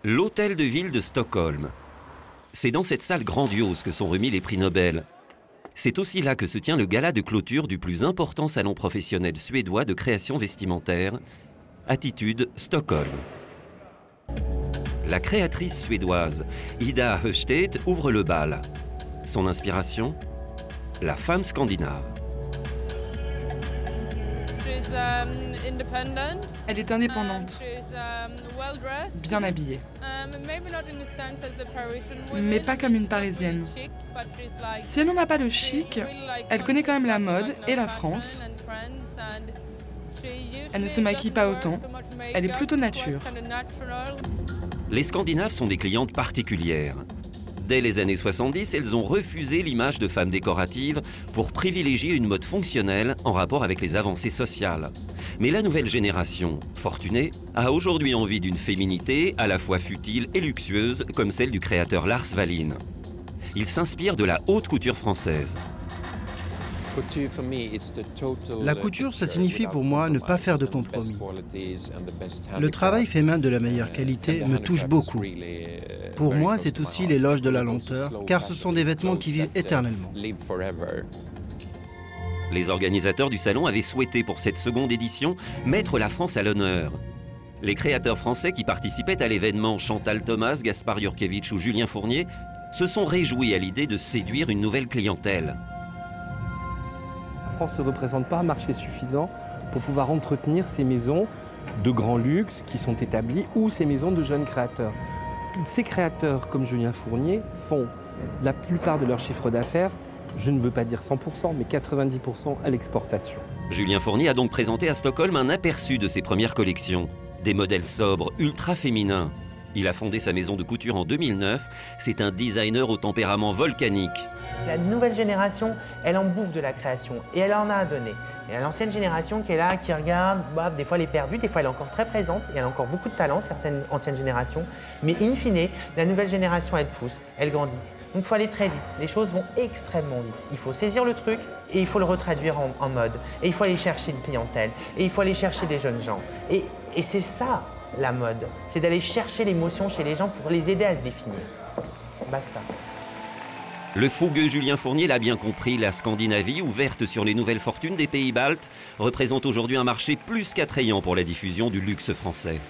L'hôtel de ville de Stockholm. C'est dans cette salle grandiose que sont remis les prix Nobel. C'est aussi là que se tient le gala de clôture du plus important salon professionnel suédois de création vestimentaire, Attitude Stockholm. La créatrice suédoise Ida Höstedt ouvre le bal. Son inspiration? La femme scandinave. Elle est indépendante, bien habillée, mais pas comme une Parisienne. Si elle n'en a pas le chic, elle connaît quand même la mode et la France. Elle ne se maquille pas autant, elle est plutôt nature. Les Scandinaves sont des clientes particulières. Dès les années 70, elles ont refusé l'image de femmes décoratives pour privilégier une mode fonctionnelle en rapport avec les avancées sociales. Mais la nouvelle génération, fortunée, a aujourd'hui envie d'une féminité à la fois futile et luxueuse comme celle du créateur Lars Wallin. Il s'inspire de la haute couture française. La couture, ça signifie pour moi ne pas faire de compromis. Le travail fait main de la meilleure qualité me touche beaucoup. Pour moi, c'est aussi l'éloge de la lenteur, car ce sont des vêtements qui vivent éternellement. Les organisateurs du salon avaient souhaité pour cette seconde édition mettre la France à l'honneur. Les créateurs français qui participaient à l'événement, Chantal Thomas, Gaspard Jurkevich ou Julien Fournier, se sont réjouis à l'idée de séduire une nouvelle clientèle. La France ne représente pas un marché suffisant pour pouvoir entretenir ces maisons de grand luxe qui sont établies ou ces maisons de jeunes créateurs. Ces créateurs comme Julien Fournier font la plupart de leur chiffre d'affaires, je ne veux pas dire 100%, mais 90% à l'exportation. Julien Fournier a donc présenté à Stockholm un aperçu de ses premières collections. Des modèles sobres, ultra féminins. Il a fondé sa maison de couture en 2009. C'est un designer au tempérament volcanique. La nouvelle génération, elle en bouffe de la création et elle en a à donner. Il y a l'ancienne génération qui est là, qui regarde, des fois elle est perdue, des fois elle est encore très présente, et elle a encore beaucoup de talent, certaines anciennes générations. Mais in fine, la nouvelle génération, elle pousse, elle grandit. Donc il faut aller très vite, les choses vont extrêmement vite. Il faut saisir le truc et il faut le retraduire en mode. Et il faut aller chercher une clientèle, et il faut aller chercher des jeunes gens. Et c'est ça la mode, c'est d'aller chercher l'émotion chez les gens pour les aider à se définir. Basta. Le fougueux Julien Fournier l'a bien compris, la Scandinavie, ouverte sur les nouvelles fortunes des pays baltes, représente aujourd'hui un marché plus qu'attrayant pour la diffusion du luxe français.